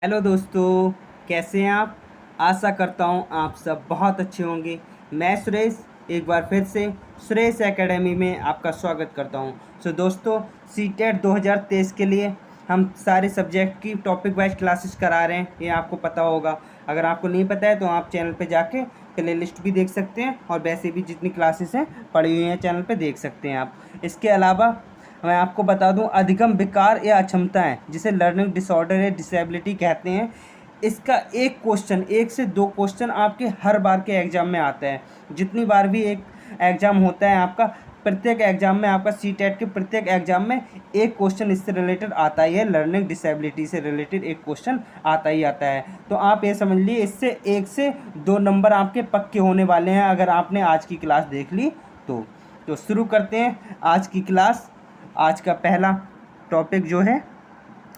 Hello दोस्तों, कैसे हैं आप। आशा करता हूं आप सब बहुत अच्छे होंगे। मैं सुरेश एक बार फिर से सुरेश एकेडमी में आपका स्वागत करता हूं। दोस्तों, सीटेट 2023 के लिए हम सारे सब्जेक्ट की टॉपिक वाइज क्लासेस करा रहे हैं, ये आपको पता होगा। अगर आपको नहीं पता है तो आप चैनल पे जाके प्ले लिस्ट भी देख सकते हैं और वैसे भी जितनी क्लासेस हैं पड़ी हुई हैं चैनल पे देख सकते हैं आप। इसके अलावा मैं आपको बता दूं, अधिगम विकार या अक्षमताएं जिसे लर्निंग डिसऑर्डर या डिसेबिलिटी कहते हैं, इसका एक क्वेश्चन, एक से दो क्वेश्चन आपके हर बार के एग्ज़ाम में आता है। जितनी बार भी एक एग्ज़ाम होता है आपका, प्रत्येक एग्ज़ाम में आपका सीटेट के प्रत्येक एग्ज़ाम में एक क्वेश्चन इससे रिलेटेड आता ही है। लर्निंग डिसेबिलिटी से रिलेटेड एक क्वेश्चन आता ही आता है। तो आप ये समझ लीजिए, इससे एक से दो नंबर आपके पक्के होने वाले हैं अगर आपने आज की क्लास देख ली तो शुरू करते हैं आज की क्लास। आज का पहला टॉपिक जो है,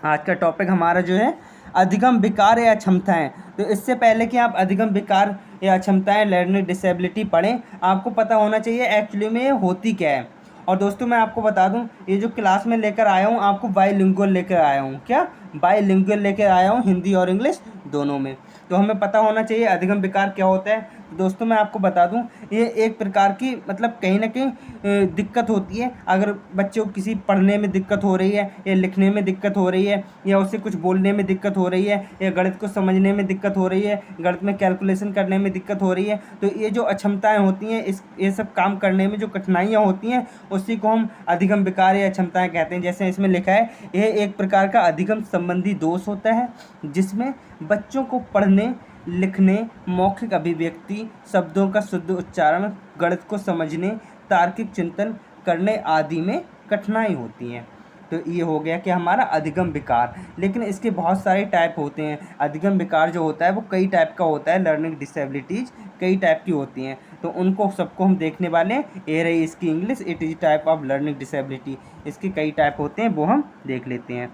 आज का टॉपिक हमारा जो है अधिगम विकार या अक्षमताएं। तो इससे पहले कि आप अधिगम विकार या अक्षमताएं लर्निंग डिसेबिलिटी पढ़ें, आपको पता होना चाहिए एक्चुअली में ये होती क्या है। और दोस्तों मैं आपको बता दूं, ये जो क्लास में लेकर आया हूँ आपको बाईलिंगुअल लेकर आया हूँ। क्या बाईलिंगुअल लेकर आया हूँ, हिंदी और इंग्लिश दोनों में। तो हमें पता होना चाहिए अधिगम विकार क्या होता है। दोस्तों मैं आपको बता दूं, ये एक प्रकार की मतलब कहीं ना कहीं दिक्कत होती है। अगर बच्चों को किसी पढ़ने में दिक्कत हो रही है या लिखने में दिक्कत हो रही है या उसे कुछ बोलने में दिक्कत हो रही है या गणित को समझने में दिक्कत हो रही है, गणित में कैलकुलेशन करने में दिक्कत हो रही है, तो ये जो अक्षमताएं होती हैं, ये सब काम करने में जो कठिनाइयाँ होती हैं उसी को हम अधिगम विकार या अक्षमताएं कहते हैं। जैसे इसमें लिखा है, यह एक प्रकार का अधिगम संबंधी दोष होता है जिसमें बच्चों को पढ़ने, लिखने, मौखिक अभिव्यक्ति, शब्दों का शुद्ध उच्चारण, गणित को समझने, तार्किक चिंतन करने आदि में कठिनाई होती है। तो ये हो गया कि हमारा अधिगम विकार। लेकिन इसके बहुत सारे टाइप होते हैं। अधिगम विकार जो होता है वो कई टाइप का होता है। लर्निंग डिसेबिलिटीज़ कई टाइप की होती हैं, तो उनको सबको हम देखने वाले हैं। ये रही इसकी English, it is type of learning disability. इसके कई टाइप होते हैं, वो हम देख लेते हैं।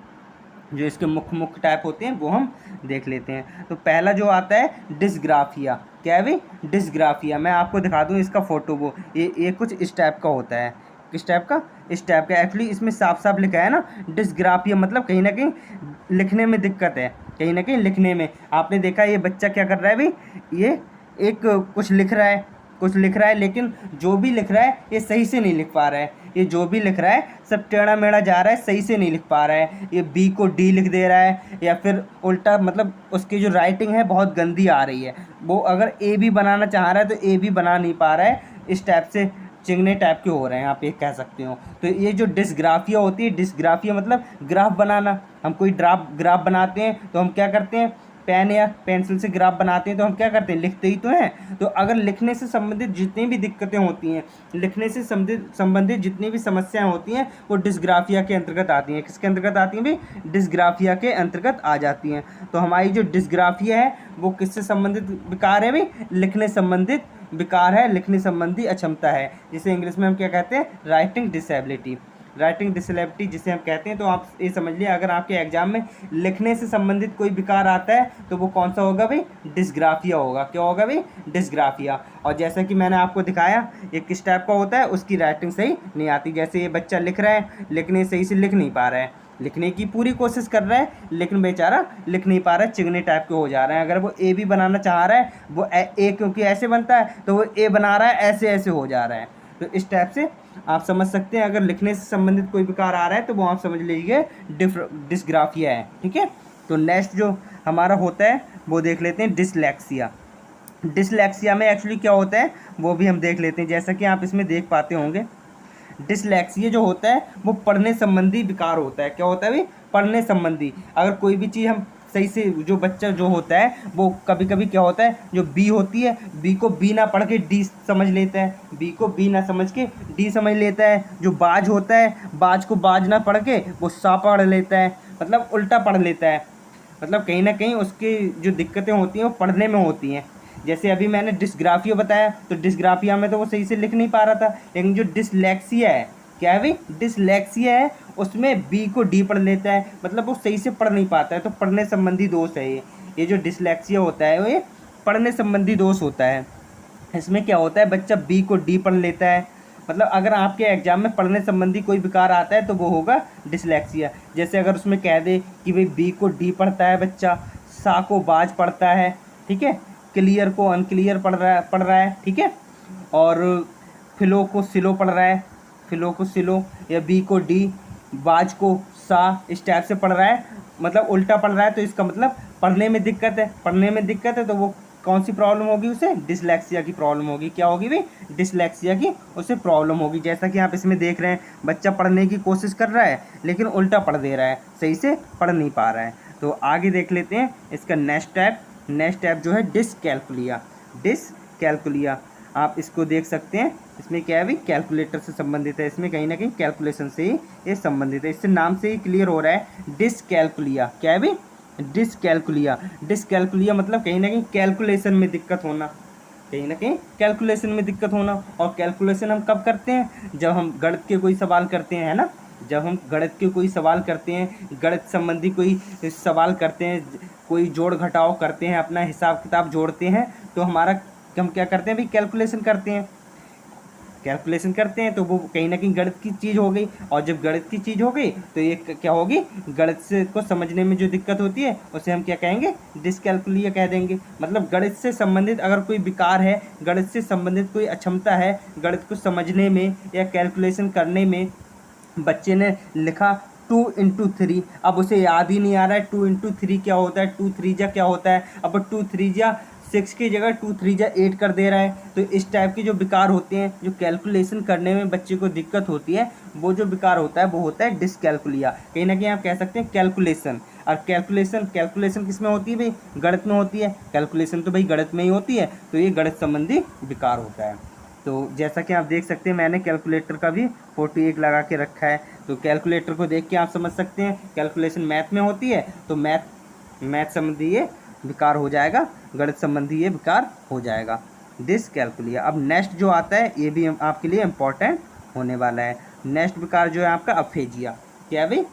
जो इसके मुख्य टाइप होते हैं वो हम देख लेते हैं। तो पहला जो आता है डिस्ग्राफिया। क्या है भाई? डिस्ग्राफिया। मैं आपको दिखा दूँ इसका फोटो, वो ये कुछ इस टाइप का होता है। किस टाइप का? इस टाइप का। एक्चुअली इसमें साफ साफ लिखा है ना, डिस्ग्राफिया मतलब कहीं ना कहीं लिखने में दिक्कत है, कहीं ना कहीं लिखने में। आपने देखा ये बच्चा क्या कर रहा है भाई, ये एक कुछ लिख रहा है, कुछ लिख रहा है, लेकिन जो भी लिख रहा है ये सही से नहीं लिख पा रहा है। ये जो भी लिख रहा है सब टेढ़ा मेढ़ा जा रहा है, सही से नहीं लिख पा रहा है। ये बी को डी लिख दे रहा है या फिर उल्टा, मतलब उसकी जो राइटिंग है बहुत गंदी आ रही है। वो अगर ए भी बनाना चाह रहा है तो ए भी बना नहीं पा रहा है। इस टाइप से चिंगने टाइप के हो रहे हैं, आप ये कह सकते हो। तो ये जो डिस्ग्राफिया होती है, डिस्ग्राफिया मतलब ग्राफ बनाना। हम कोई ग्राफ बनाते हैं तो हम क्या करते हैं, पेन या पेंसिल से ग्राफ बनाते हैं तो हम क्या करते हैं, लिखते ही तो हैं। तो अगर लिखने से संबंधित जितनी भी दिक्कतें होती हैं, लिखने से संबंधित जितनी भी समस्याएं होती हैं, वो डिस्ग्राफिया के अंतर्गत आती हैं। किसके अंतर्गत आती हैं भाई? डिस्ग्राफिया के अंतर्गत आ जाती हैं। तो हमारी जो डिस्ग्राफिया है वो किससे संबंधित विकार है भाई? लिखने संबंधित विकार है, लिखने संबंधी अक्षमता है, जिसे इंग्लिश में हम क्या कहते हैं, राइटिंग डिसेबिलिटी। राइटिंग डिसेबिलिटी जिसे हम कहते हैं। तो आप ये समझ लिए, अगर आपके एग्जाम में लिखने से संबंधित कोई विकार आता है तो वो कौन सा होगा भाई? डिस्ग्राफिया होगा। क्या होगा भाई? डिस्ग्राफिया। और जैसा कि मैंने आपको दिखाया, ये किस टाइप का होता है, उसकी राइटिंग सही नहीं आती। जैसे ये बच्चा लिख रहा है लेकिन ये सही से लिख नहीं पा रहा है, लिखने की पूरी कोशिश कर रहा है लेकिन बेचारा लिख नहीं पा रहा है, चिंगने टाइप के हो जा रहे हैं। अगर वो ए भी बनाना चाह रहा है, वो ए क्योंकि ऐसे बनता है तो वो ए बना रहा है, ऐसे ऐसे हो जा रहा है। तो इस टाइप से आप समझ सकते हैं। अगर लिखने से संबंधित कोई विकार आ रहा है तो वो आप समझ लीजिए डिस्ग्राफिया है। ठीक है। तो नेक्स्ट जो हमारा होता है वो देख लेते हैं, डिसलेक्सिया। डिसलेक्सिया में एक्चुअली क्या होता है वो भी हम देख लेते हैं। जैसा कि आप इसमें देख पाते होंगे, डिसलेक्सिया जो होता है वो पढ़ने संबंधी विकार होता है। क्या होता है भाई? पढ़ने संबंधी। अगर कोई भी चीज़ हम सही से, जो बच्चा जो होता है वो कभी कभी क्या होता है, जो बी होती है, बी को बी ना पढ़ के डी समझ लेता है, बी को बी ना समझ के डी समझ लेता है। जो बाज होता है, बाज को बाज ना पढ़ के वो सा पढ़ लेता है, मतलब उल्टा पढ़ लेता है। मतलब कहीं ना कहीं उसकी जो दिक्कतें होती हैं वो पढ़ने में होती हैं। जैसे अभी मैंने डिस्ग्राफिया बताया, तो डिस्ग्राफिया में तो वो सही से लिख नहीं पा रहा था। लेकिन जो डिसलेक्सिया है, क्या है भाई? डिसलेक्सिया है, उसमें बी को डी पढ़ लेता है, मतलब वो सही से पढ़ नहीं पाता है। तो पढ़ने संबंधी दोष है ये जो डिसलेक्सिया होता है, वो ये पढ़ने संबंधी दोष होता है। इसमें क्या होता है, बच्चा बी को डी पढ़ लेता है। मतलब अगर आपके एग्जाम में पढ़ने संबंधी कोई विकार आता है तो वो होगा डिसलेक्सिया। जैसे अगर उसमें कह दे कि भाई बी को डी पढ़ता है बच्चा, सा को बाज पढ़ता है, ठीक है, क्लियर को अनक्लियर पढ़ रहा है, ठीक है, और फिलो को सिलो पढ़ रहा है, फिलो को सिलो, या बी को डी, बाज को सा, इस टाइप से पढ़ रहा है, मतलब उल्टा पढ़ रहा है। तो इसका मतलब पढ़ने में दिक्कत है, पढ़ने में दिक्कत है, तो वो कौन सी प्रॉब्लम होगी, उसे डिसलेक्सिया की प्रॉब्लम होगी। क्या होगी भाई, डिसलेक्सिया की उसे प्रॉब्लम होगी। जैसा कि आप इसमें देख रहे हैं, बच्चा पढ़ने की कोशिश कर रहा है लेकिन उल्टा पढ़ दे रहा है, सही से पढ़ नहीं पा रहा है। तो आगे देख लेते हैं इसका नेक्स्ट टाइप जो है डिसकैल्कुलिया। डिसकैल्कुलिया आप इसको देख सकते हैं, इसमें क्या है भाई, कैलकुलेटर से संबंधित है, इसमें कहीं ना कहीं कैलकुलेशन से ही ये संबंधित है। इससे नाम से ही क्लियर हो रहा है डिसकैल्कुलिया। क्या है भाई, डिसकैल्कुलिया। डिसकैल्कुलिया मतलब कहीं ना कहीं कैलकुलेशन में दिक्कत होना, कहीं ना कहीं कैलकुलेशन में दिक्कत होना। और कैलकुलेशन हम कब करते हैं, जब हम गणित के कोई सवाल करते हैं, है ना, जब हम गणित के कोई सवाल करते हैं, गणित संबंधी कोई सवाल करते हैं, कोई जोड़ घटाव करते हैं, अपना हिसाब किताब जोड़ते हैं, तो हमारा हम क्या करते हैं भाई, कैलकुलेशन करते हैं। कैलकुलेशन करते हैं तो वो कहीं ना कहीं गणित की चीज़ हो गई। और जब गणित की चीज़ हो गई तो ये क्या होगी, गणित से को समझने में जो दिक्कत होती है उसे हम क्या कहेंगे, डिसकैल्कुलिया कह देंगे। मतलब गणित से संबंधित अगर कोई विकार है, गणित से संबंधित कोई अक्षमता है, गणित को समझने में या कैलकुलेशन करने में, बच्चे ने लिखा 2 × 3, अब उसे याद ही नहीं आ रहा है 2 × 3 क्या होता है, 2 3 जा क्या होता है, अब 2 3 जा 6 की जगह 2 3 जा 8 कर दे रहा है। तो इस टाइप के जो विकार होते हैं, जो कैलकुलेशन करने में बच्चे को दिक्कत होती है, वो जो विकार होता है वो होता है डिसकैल्कुलिया। कहीं ना कहीं आप कह सकते हैं कैलकुलेशन। और कैलकुलेशन किस में होती है भाई, गणित में होती है। कैलकुलेशन तो भाई गणित में ही होती है, तो ये गणित संबंधी विकार होता है। तो जैसा कि आप देख सकते हैं, मैंने कैलकुलेटर का भी फोटो एक लगा के रखा है। तो कैलकुलेटर को देख के आप समझ सकते हैं कैलकुलेशन मैथ में होती है, तो मैथ संबंधी ये विकार हो जाएगा, गणित संबंधी ये विकार हो जाएगा, डिसकैल्कुलिया। अब नेक्स्ट जो आता है ये भी आपके लिए इम्पोर्टेंट होने वाला है। नेक्स्ट विकार जो है आपका अफेजिया। क्या है भाई,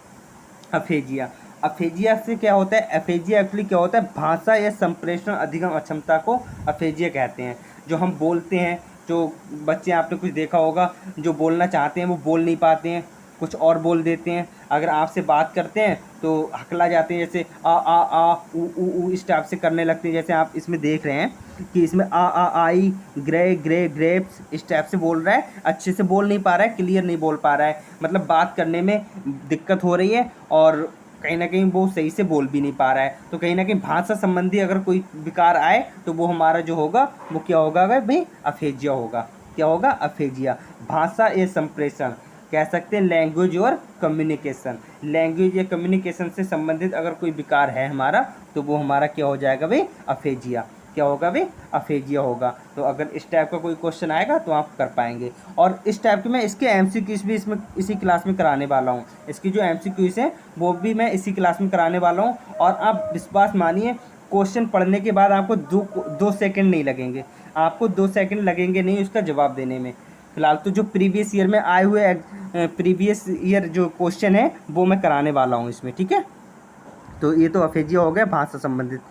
अफेजिया। अफेजिया से क्या होता है, अफेजिया एक्चुअली क्या होता है, भाषा या संप्रेषण अधिगम अक्षमता को अफेजिया कहते हैं। जो हम बोलते हैं, जो बच्चे आपने कुछ देखा होगा, जो बोलना चाहते हैं वो बोल नहीं पाते हैं, कुछ और बोल देते हैं। अगर आपसे बात करते हैं तो हकला जाते हैं, जैसे आ ऊ इस टाइप से करने लगते हैं। जैसे आप इसमें देख रहे हैं कि इसमें आई ग्रेप्स इस टाइप से बोल रहा है, अच्छे से बोल नहीं पा रहा है, क्लियर नहीं बोल पा रहा है, मतलब बात करने में दिक्कत हो रही है और कहीं ना कहीं वो सही से बोल भी नहीं पा रहा है। तो कहीं ना कहीं भाषा संबंधी अगर कोई विकार आए तो वो हमारा जो होगा वो क्या होगा भाई, अफेजिया होगा। क्या होगा, अफेजिया। भाषा या संप्रेषण कह सकते हैं, लैंग्वेज और कम्युनिकेशन। लैंग्वेज या कम्युनिकेशन से संबंधित अगर कोई विकार है हमारा, तो वो हमारा क्या हो जाएगा भाई, अफेजिया। क्या होगा भाई, अफेजिया होगा। तो अगर इस टाइप का कोई क्वेश्चन आएगा तो आप कर पाएंगे। और इस टाइप के मैं इसके एमसीक्यूज भी इसमें इसी क्लास में कराने वाला हूँ। इसकी जो एमसीक्यूज हैं वो भी मैं इसी क्लास में कराने वाला हूँ। और आप विश्वास मानिए, क्वेश्चन पढ़ने के बाद आपको दो सेकंड नहीं लगेंगे, आपको 2 सेकंड लगेंगे नहीं उसका जवाब देने में। फिलहाल तो जो प्रीवियस ईयर में आए हुए प्रीवियस ईयर जो क्वेश्चन है वो मैं कराने वाला हूँ इसमें, ठीक है। तो ये तो अफेजिया हो गया भाषा संबंधित।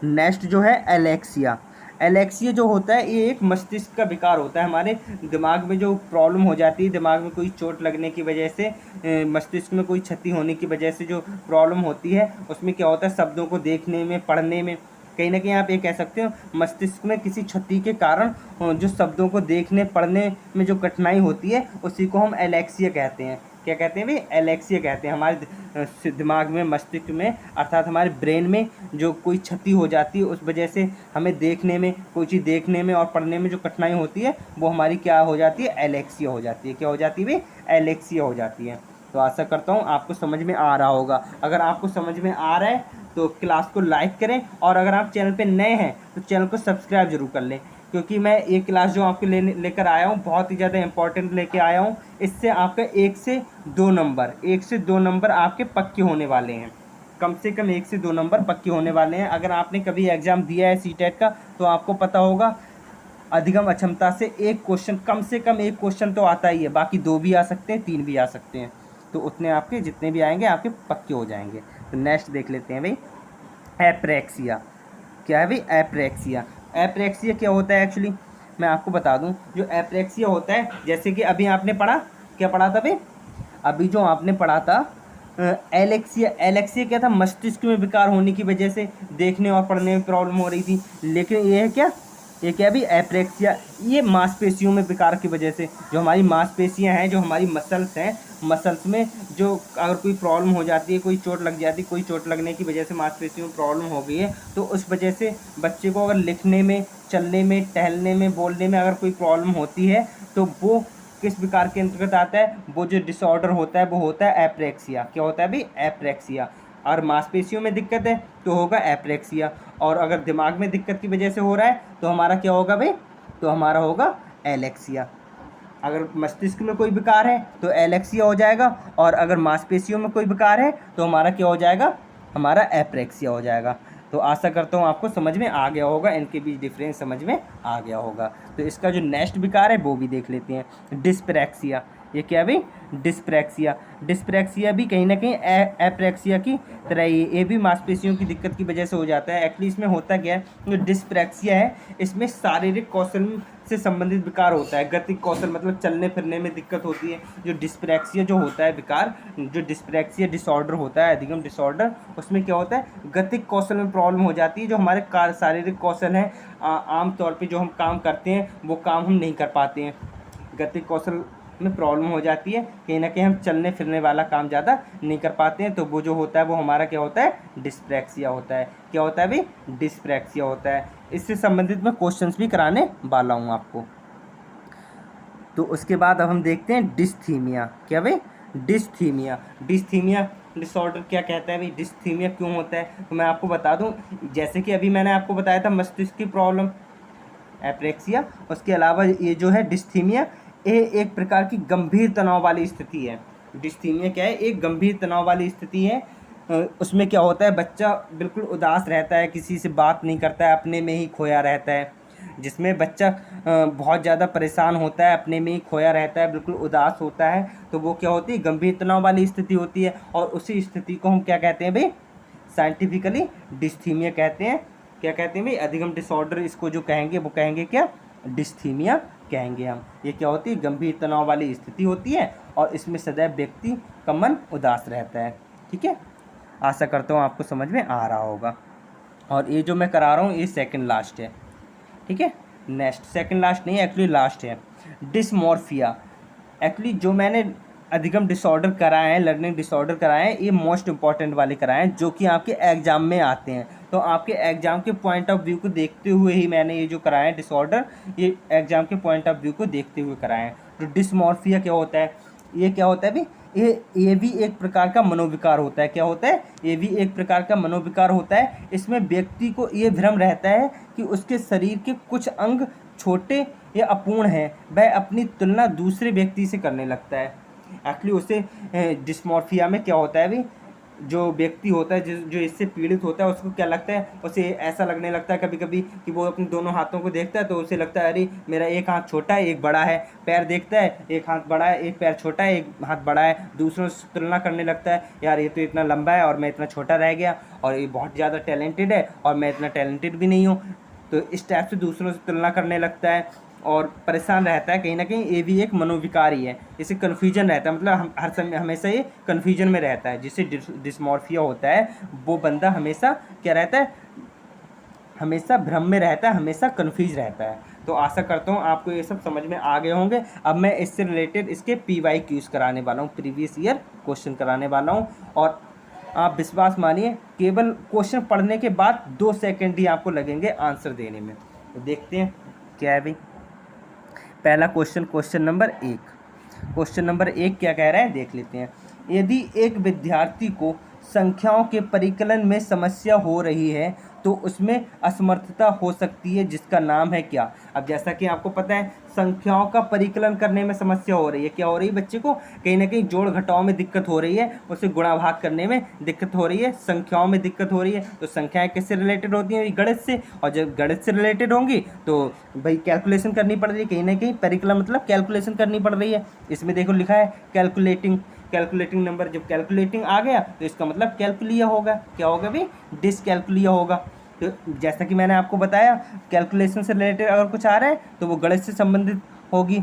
नेक्स्ट जो है एलेक्सिया। एलेक्सिया जो होता है ये एक मस्तिष्क का विकार होता है। हमारे दिमाग में जो प्रॉब्लम हो जाती है, दिमाग में कोई चोट लगने की वजह से, मस्तिष्क में कोई क्षति होने की वजह से जो प्रॉब्लम होती है, उसमें क्या होता है, शब्दों को देखने में, पढ़ने में, कहीं ना कहीं आप ये कह सकते हो मस्तिष्क में किसी क्षति के कारण जो शब्दों को देखने पढ़ने में जो कठिनाई होती है, उसी को हम एलेक्सिया कहते हैं। क्या कहते हैं भाई, एलेक्सिया कहते हैं। हमारे दिमाग में, मस्तिष्क में, अर्थात हमारे ब्रेन में जो कोई क्षति हो जाती है, उस वजह से हमें देखने में, कोई चीज़ देखने में और पढ़ने में जो कठिनाई होती है, वो हमारी क्या हो जाती है, एलेक्सिया हो जाती है। क्या हो जाती है भाई, एलेक्सिया हो जाती है। तो आशा करता हूँ आपको समझ में आ रहा होगा। अगर आपको समझ में आ रहा है तो क्लास को लाइक करें, और अगर आप चैनल पे नए हैं तो चैनल को सब्सक्राइब जरूर कर लें, क्योंकि मैं ये क्लास जो आपके लेकर आया हूँ बहुत ही ज़्यादा इंपॉर्टेंट लेके आया हूँ। इससे आपका 1 से 2 नंबर आपके पक्के होने वाले हैं। कम से कम 1 से 2 नंबर पक्के होने वाले हैं। अगर आपने कभी एग्ज़ाम दिया है सीटेट का तो आपको पता होगा, अधिगम अक्षमता से एक क्वेश्चन, कम से कम एक क्वेश्चन तो आता ही है, बाकी 2 भी आ सकते हैं, 3 भी आ सकते हैं। तो उतने आपके जितने भी आएंगे आपके पक्के हो जाएंगे। तो नेक्स्ट देख लेते हैं भाई, एप्रेक्सिया। क्या है भाई, एप्रेक्सिया। एप्रेक्सिया क्या होता है एक्चुअली, मैं आपको बता दूं। जो एप्रेक्सिया होता है, जैसे कि अभी आपने पढ़ा, क्या पढ़ा था भाई, अभी जो आपने पढ़ा था एलेक्सिया, एलेक्सिया क्या था, मस्तिष्क में विकार होने की वजह से देखने और पढ़ने में प्रॉब्लम हो रही थी। लेकिन ये है क्या, ये क्या भी एप्रेक्सिया, ये मांसपेशियों में विकार की वजह से, जो हमारी मांसपेशियां हैं, जो हमारी मसल्स हैं, मसल्स में जो अगर कोई प्रॉब्लम हो जाती है, कोई चोट लग जाती है, कोई चोट लगने की वजह से मांसपेशियों में प्रॉब्लम हो गई है, तो उस वजह से बच्चे को अगर लिखने में, चलने में, टहलने में, बोलने में अगर कोई प्रॉब्लम होती है तो वो किस विकार के अंतर्गत आता है, वो जो डिसऑर्डर होता है वो होता है एप्रेक्सिया। क्या होता है अभी, एप्रेक्सिया। और मांसपेशियों में दिक्कत है तो होगा एप्रेक्सिया, और अगर दिमाग में दिक्कत की वजह से हो रहा है तो हमारा क्या होगा भाई, तो हमारा होगा एलेक्सिया। अगर मस्तिष्क में कोई विकार है तो एलेक्सिया हो जाएगा, और अगर मांसपेशियों में कोई विकार है तो हमारा क्या हो जाएगा, हमारा एप्रेक्सिया हो जाएगा। तो आशा करता हूँ आपको समझ में आ गया होगा, इनके बीच डिफरेंस समझ में आ गया होगा। तो इसका जो नेक्स्ट विकार है वो भी देख लेते हैं, डिस्प्रैक्सिया। ये क्या है भाई, डिस्प्रैक्सिया। डिस्प्रैक्सिया भी कहीं ना कहीं एप्रेक्सिया की तरह ही, ये भी मांसपेशियों की दिक्कत की वजह से हो जाता है। एक्चुअली इसमें होता क्या है, जो डिस्प्रैक्सिया है इसमें शारीरिक कौशल से संबंधित विकार होता है। गतिक कौशल मतलब चलने फिरने में दिक्कत होती है। जो डिस्प्रैक्सिया जो होता है विकार, जो डिस्प्रैक्सिया डिसऑर्डर होता है, अधिगम डिसऑर्डर, उसमें क्या होता है, गतिक कौशल में प्रॉब्लम हो जाती है। जो हमारे शारीरिक कौशल हैं, आम तौर पे जो हम काम करते हैं वो काम हम नहीं कर पाते हैं, गतिक कौशल में प्रॉब्लम हो जाती है। कहीं ना कहीं हम चलने फिरने वाला काम ज़्यादा नहीं कर पाते हैं, तो वो जो होता है वो हमारा क्या होता है, डिस्प्रैक्सिया होता है। क्या होता है भाई, डिस्प्रैक्सिया होता है। इससे संबंधित मैं क्वेश्चंस भी कराने वाला हूँ आपको। तो उसके बाद अब हम देखते हैं डिस्थीमिया। क्या भाई, डिस्थीमिया। डिस्थीमिया डिसऑर्डर क्या कहता है भाई, डिस्थीमिया क्यों होता है, तो मैं आपको बता दूं। जैसे कि अभी मैंने आपको बताया था मस्तिष्क की प्रॉब्लम एप्रेक्सिया, उसके अलावा ये जो है डिस्थीमिया, ये एक प्रकार की गंभीर तनाव वाली स्थिति है। डिस्थीमिया क्या है, एक गंभीर तनाव वाली स्थिति है। उसमें क्या होता है, बच्चा बिल्कुल उदास रहता है, किसी से बात नहीं करता है, अपने में ही खोया रहता है। जिसमें बच्चा बहुत ज़्यादा परेशान होता है, अपने में ही खोया रहता है, बिल्कुल उदास होता है, तो वो क्या होती है, गंभीर तनाव वाली स्थिति होती है। और उसी स्थिति को हम क्या कहते हैं भाई, साइंटिफिकली डिस्थीमिया कहते हैं। क्या कहते हैं भाई, अधिगम डिसऑर्डर इसको जो कहेंगे वो कहेंगे क्या, डिस्थीमिया कहेंगे हम। ये क्या होती है, गंभीर तनाव वाली स्थिति होती है, और इसमें सदैव व्यक्ति का मन उदास रहता है। ठीक है, आशा करता हूँ आपको समझ में आ रहा होगा। और ये जो मैं करा रहा हूँ ये सेकंड लास्ट है। ठीक है, नेक्स्ट, सेकंड लास्ट नहीं, एक्चुअली लास्ट है, डिसमॉर्फिया। एक्चुअली जो मैंने अधिगम डिसऑर्डर कराए हैं, लर्निंग डिसऑर्डर कराए हैं, ये मोस्ट इंपॉर्टेंट वाले कराए हैं, जो कि आपके एग्जाम में आते हैं। तो आपके एग्जाम के पॉइंट ऑफ व्यू को देखते हुए ही मैंने ये जो कराए हैं डिसऑर्डर, ये एग्जाम के पॉइंट ऑफ व्यू को देखते हुए कराए हैं। तो डिसमॉर्फिया क्या होता है, ये क्या होता है भाई, ये भी एक प्रकार का मनोविकार होता है। क्या होता है, ये भी एक प्रकार का मनोविकार होता है। इसमें व्यक्ति को ये भ्रम रहता है कि उसके शरीर के कुछ अंग छोटे या अपूर्ण हैं, वह अपनी तुलना दूसरे व्यक्ति से करने लगता है। एक्चुअली उसे डिस्मॉर्फिया में क्या होता है भाई, जो व्यक्ति होता है जो इससे पीड़ित होता है, उसको क्या लगता है, उसे ऐसा लगने लगता है कभी कभी कि वो अपने दोनों हाथों को देखता है तो उसे लगता है अरे मेरा एक हाथ छोटा है एक बड़ा है, पैर देखता है एक हाथ बड़ा है एक पैर छोटा है एक हाथ बड़ा है, दूसरों से तुलना करने लगता है, यार ये तो इतना लंबा है और मैं इतना छोटा रह गया, और ये बहुत ज़्यादा टैलेंटेड है और मैं इतना टैलेंटेड भी नहीं हूँ। तो इस टाइप से दूसरों से तुलना करने लगता है और परेशान रहता है। कहीं ना कहीं ये भी एक मनोविकार ही है, इसे कन्फ्यूजन रहता है, मतलब हम हर समय हमेशा ये कन्फ्यूजन में रहता है। जिससे डिस्मॉर्फिया होता है वो बंदा हमेशा क्या रहता है, हमेशा भ्रम में रहता है, हमेशा कन्फ्यूज रहता है। तो आशा करता हूँ आपको ये सब समझ में आ गए होंगे। अब मैं इससे रिलेटेड इसके PYQs कराने वाला हूँ, प्रीवियस ईयर क्वेश्चन कराने वाला हूँ, और आप विश्वास मानिए केवल क्वेश्चन पढ़ने के बाद 2 सेकंड ही आपको लगेंगे आंसर देने में। तो देखते हैं क्या है भाई। पहला question, question number 1, question number 1 क्या कह रहा है देख लेते हैं। यदि एक विद्यार्थी को संख्याओं के परिकलन में समस्या हो रही है तो उसमें असमर्थता हो सकती है जिसका नाम है क्या। अब जैसा कि आपको पता है संख्याओं का परिकलन करने में समस्या हो रही है, क्या हो रही है बच्चे को, कहीं ना कहीं जोड़ घटाव में दिक्कत हो रही है, उसे गुणा भाग करने में दिक्कत हो रही है, संख्याओं में दिक्कत हो रही है। तो संख्याएं किससे रिलेटेड होती हैं, गणित से, और जब गणित से रिलेटेड होंगी तो भाई कैलकुलेशन करनी पड़ रही है, कहीं ना कहीं परिकलन मतलब कैलकुलेशन करनी पड़ रही है। इसमें देखो लिखा है कैलकुलेटिंग, कैलकुलेटिंग नंबर, जब कैलकुलेटिंग आ गया तो इसका मतलब कैलकुलिया होगा। क्या होगा भाई, डिसकैलकुलिया होगा। तो जैसा कि मैंने आपको बताया कैलकुलेशन से रिलेटेड अगर कुछ आ रहा है तो वो गणित से संबंधित होगी,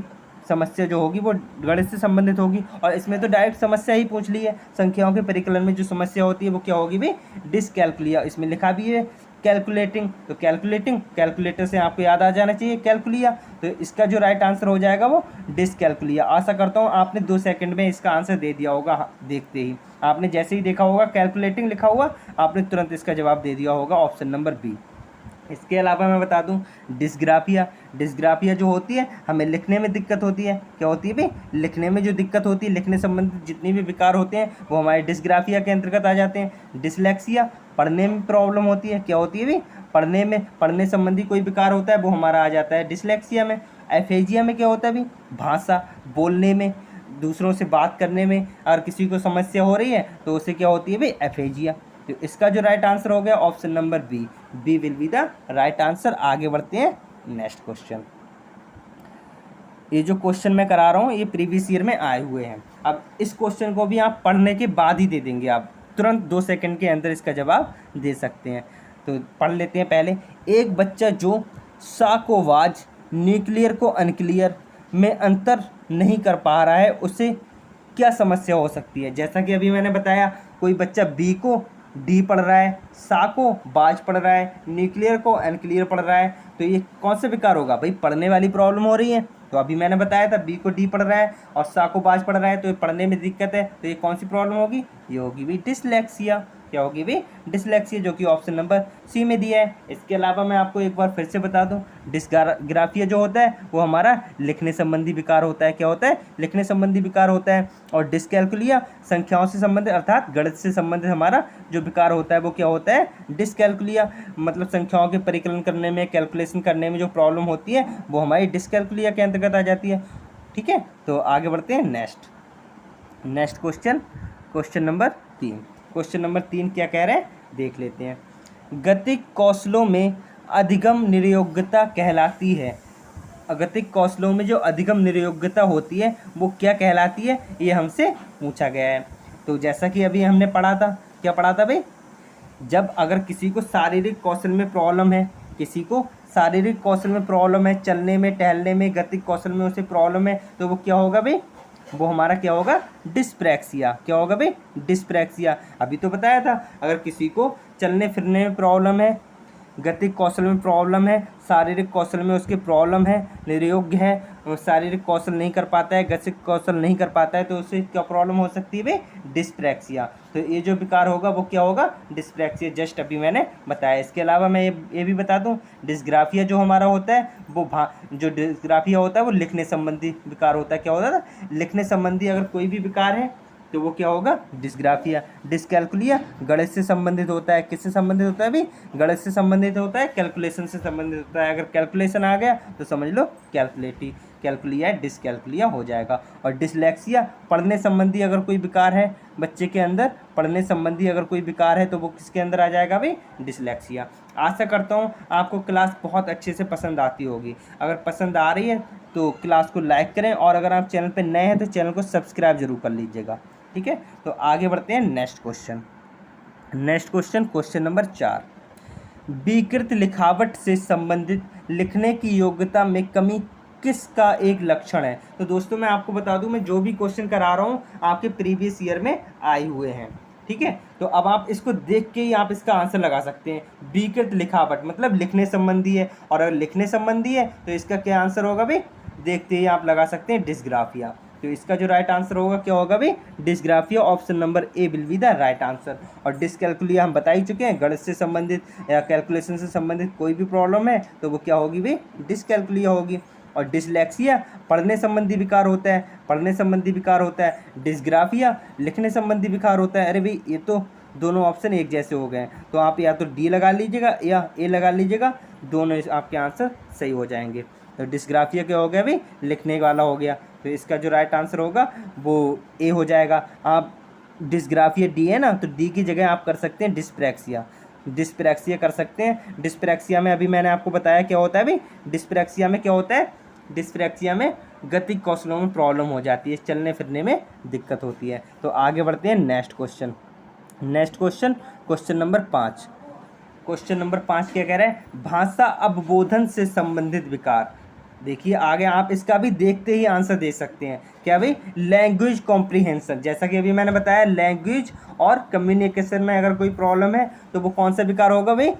समस्या जो होगी वो गणित से संबंधित होगी। और इसमें तो डायरेक्ट समस्या ही पूछ ली है, संख्याओं के परिकलन में जो समस्या होती है वो क्या होगी भाई, डिसकैलकुलिया। इसमें लिखा भी है कैलकुलेटिंग, तो कैलकुलेटिंग, कैलकुलेटर से आपको याद आ जाना चाहिए कैलकुलिया, तो इसका जो राइट आंसर हो जाएगा वो डिसकैलकुलिया। आशा करता हूँ आपने 2 सेकंड में इसका आंसर दे दिया होगा। देखते ही आपने जैसे ही देखा होगा कैलकुलेटिंग लिखा हुआ, आपने तुरंत इसका जवाब दे दिया होगा, ऑप्शन नंबर बी। इसके अलावा मैं बता दूं डिस्ग्राफिया। डिस्ग्राफिया जो होती है, हमें लिखने में दिक्कत होती है। क्या होती है भाई, लिखने में जो दिक्कत होती है, लिखने संबंधित जितनी भी विकार होते हैं वो हमारे डिस्ग्राफिया के अंतर्गत आ जाते हैं। डिसलेक्सिया, पढ़ने में प्रॉब्लम होती है। क्या होती है भाई, पढ़ने संबंधी कोई विकार होता है वो हमारा आ जाता है डिसलेक्सिया में। एफेजिया में क्या होता है भाई, भाषा, बोलने में, दूसरों से बात करने में अगर किसी को समस्या हो रही है तो उसे क्या होती है भाई, एफेजिया। तो इसका जो राइट आंसर हो गया option number B, B will be the right answer. आगे बढ़ते हैं नेक्स्ट क्वेश्चन। ये जो क्वेश्चन मैं करा रहा हूँ ये प्रीवियस ईयर में आए हुए हैं। अब इस क्वेश्चन को भी आप पढ़ने के बाद ही दे देंगे, आप तुरंत 2 सेकंड के अंदर इसका जवाब दे सकते हैं। तो पढ़ लेते हैं पहले। एक बच्चा जो सा को वाज, न्यूक्लियर को अनक्लियर में अंतर नहीं कर पा रहा है, उसे क्या समस्या हो सकती है। जैसा कि अभी मैंने बताया, कोई बच्चा बी को डी पढ़ रहा है, सा को बाज पढ़ रहा है, न्यूक्लियर को अनक्लियर पढ़ रहा है, तो ये कौन से विकार होगा भाई, पढ़ने वाली प्रॉब्लम हो रही है। तो अभी मैंने बताया था बी को डी पढ़ रहा है और सा को बाज पढ़ रहा है, तो ये पढ़ने में दिक्कत है, तो ये कौन सी प्रॉब्लम होगी, ये होगी भाई डिसलेक्सिया। क्या होगी भाई, डिसलेक्सिया, जो कि ऑप्शन नंबर सी में दिया है। इसके अलावा मैं आपको एक बार फिर से बता दूं, डिस्ग्राफिया जो होता है वो हमारा लिखने संबंधी विकार होता है। क्या होता है, लिखने संबंधी विकार होता है। और डिसकैलकुलिया संख्याओं से संबंधित अर्थात गणित से संबंधित हमारा जो विकार होता है वो क्या होता है, डिसकैलकुलिया। मतलब संख्याओं के परिकलन करने में, कैलकुलेशन करने में जो प्रॉब्लम होती है वो हमारी डिसकैलकुलिया के अंतर्गत आ जाती है। ठीक है, तो आगे बढ़ते हैं next question, question number 3। Question number 3 क्या कह रहे हैं, देख लेते हैं। गतिक कौशलों में अधिगम निर्योग्यता कहलाती है। गतिक कौशलों में जो अधिगम निर्योग्यता होती है वो क्या कहलाती है, ये हमसे पूछा गया है। तो जैसा कि अभी हमने पढ़ा था, क्या पढ़ा था भाई, जब अगर किसी को शारीरिक कौशल में प्रॉब्लम है, किसी को शारीरिक कौशल में प्रॉब्लम है, चलने में, टहलने में, गतिक कौशल में उसे प्रॉब्लम है, तो वो क्या होगा भाई, वो हमारा क्या होगा, डिस्प्रैक्सिया। क्या होगा भाई, डिस्प्रैक्सिया। अभी तो बताया था, अगर किसी को चलने फिरने में प्रॉब्लम है, गतिक कौशल में प्रॉब्लम है, शारीरिक कौशल में उसकी प्रॉब्लम है, निर्योग्य है, शारीरिक कौशल नहीं कर पाता है, गतिक कौशल नहीं कर पाता है, तो उसे क्या प्रॉब्लम हो सकती है भाई, डिस्प्रैक्सिया। तो ये जो विकार होगा वो क्या होगा, डिस्प्रैक्सिया, जस्ट अभी मैंने बताया। इसके अलावा मैं ये भी बता दूं, डिस्ग्राफिया जो हमारा होता है वो जो डिस्ग्राफिया होता है वो लिखने संबंधी विकार होता है। क्या होता है, लिखने संबंधी अगर कोई भी विकार है तो वो क्या होगा, डिस्ग्राफिया। डिसकैलकुलिया गणित से संबंधित होता है, किससे संबंधित होता है भाई, गणित से संबंधित होता है, कैलकुलेशन से संबंधित होता है। अगर कैलकुलेशन आ गया तो समझ लो कैलकुलिया डिसकैलकुलिया हो जाएगा। और डिसलेक्सिया पढ़ने संबंधी अगर कोई विकार है बच्चे के अंदर, पढ़ने संबंधी अगर कोई विकार है तो वो किसके अंदर आ जाएगा भाई, डिसलेक्सिया। आशा करता हूँ आपको क्लास बहुत अच्छे से पसंद आती होगी। अगर पसंद आ रही है तो क्लास को लाइक करें, और अगर आप चैनल पर नए हैं तो चैनल को सब्सक्राइब जरूर कर लीजिएगा। ठीक है, तो आगे बढ़ते हैं नेक्स्ट क्वेश्चन, क्वेश्चन नंबर 4। विकृत लिखावट से संबंधित लिखने की योग्यता में कमी किसका एक लक्षण है। तो दोस्तों मैं आपको बता दूं, मैं जो भी क्वेश्चन करा रहा हूं आपके प्रीवियस ईयर में आए हुए हैं। ठीक है, तो अब आप इसको देख के ही आप इसका आंसर लगा सकते हैं। विकृत लिखावट मतलब लिखने संबंधी है, और अगर लिखने संबंधी है तो इसका क्या आंसर होगा भाई, देखते ही आप लगा सकते हैं डिस्ग्राफिया। तो इसका जो राइट आंसर होगा क्या होगा भाई, dysgraphia. Option number A will be the right answer. और डिसकैलकुलिया हम बता ही चुके हैं, गणित से संबंधित या कैलकुलेशन से संबंधित कोई भी प्रॉब्लम है तो वो क्या होगी भाई, डिसकैलकुलिया होगी। और डिसलेक्सिया पढ़ने संबंधी विकार होता है, डिस्ग्राफिया लिखने संबंधी विकार होता है। अरे भाई ये तो दोनों ऑप्शन एक जैसे हो गए, तो आप या तो डी लगा लीजिएगा या ए लगा लीजिएगा, दोनों आपके आंसर सही हो जाएंगे। तो डिस्ग्राफिया क्या हो गया भाई, लिखने वाला हो गया, तो इसका जो राइट आंसर होगा वो ए हो जाएगा। आप डिस्ग्राफिया डी है ना, तो डी की जगह आप कर सकते हैं डिस्प्रैक्सिया कर सकते हैं। डिस्प्रैक्सिया में अभी मैंने आपको बताया क्या होता है भाई, डिस्प्रैक्सिया में क्या होता है, डिस्प्रैक्सिया में गतिक कौशलों में प्रॉब्लम हो जाती है, चलने फिरने में दिक्कत होती है। तो आगे बढ़ते हैं next question, question number 5। Question number 5 क्या कह रहा है, भाषा अवबोधन से संबंधित विकार। देखिए आगे आप इसका भी देखते ही आंसर दे सकते हैं। क्या भाई? लैंग्वेज कॉम्प्रिहेंशन, जैसा कि अभी मैंने बताया लैंग्वेज और कम्युनिकेशन में अगर कोई प्रॉब्लम है तो वो कौन सा विकार होगा भाई?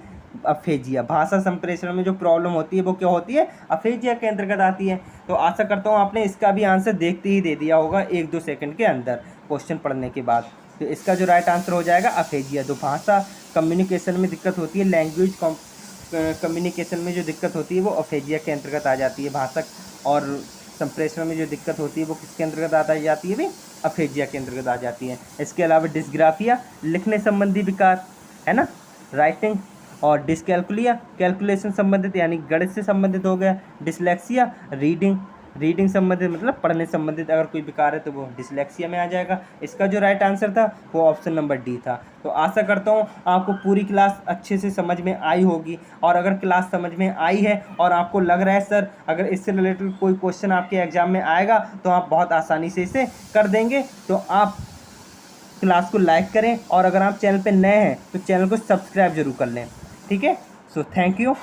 अफेजिया। भाषा संप्रेषण में जो प्रॉब्लम होती है वो क्या होती है? अफेजिया के अंतर्गत आती है। तो आशा करता हूँ आपने इसका भी आंसर देखते ही दे दिया होगा 1-2 सेकंड के अंदर क्वेश्चन पढ़ने के बाद। तो इसका जो राइट आंसर हो जाएगा अफेजिया। तो भाषा कम्युनिकेशन में दिक्कत होती है, लैंग्वेज कम्युनिकेशन में जो दिक्कत होती है वो अफेजिया के अंतर्गत आ जाती है। भाषा और संप्रेषण में जो दिक्कत होती है वो किसके अंतर्गत आ जाती है भाई? अफेजिया के अंतर्गत आ जाती है। इसके अलावा डिस्ग्राफिया लिखने संबंधी विकार है ना, राइटिंग, और डिसकैलकुलिया कैलकुलेशन संबंधित यानी गणित से संबंधित हो गया। डिसलेक्सिया रीडिंग संबंधित मतलब पढ़ने संबंधित अगर कोई विकार है तो वो डिसलेक्सिया में आ जाएगा। इसका जो राइट आंसर था वो ऑप्शन नंबर डी था। तो आशा करता हूँ आपको पूरी क्लास अच्छे से समझ में आई होगी, और अगर क्लास समझ में आई है और आपको लग रहा है सर अगर इससे रिलेटेड कोई क्वेश्चन आपके एग्जाम में आएगा तो आप बहुत आसानी से इसे कर देंगे, तो आप क्लास को लाइक करें, और अगर आप चैनल पे नए हैं तो चैनल को सब्सक्राइब जरूर कर लें। ठीक है, सो थैंक यू।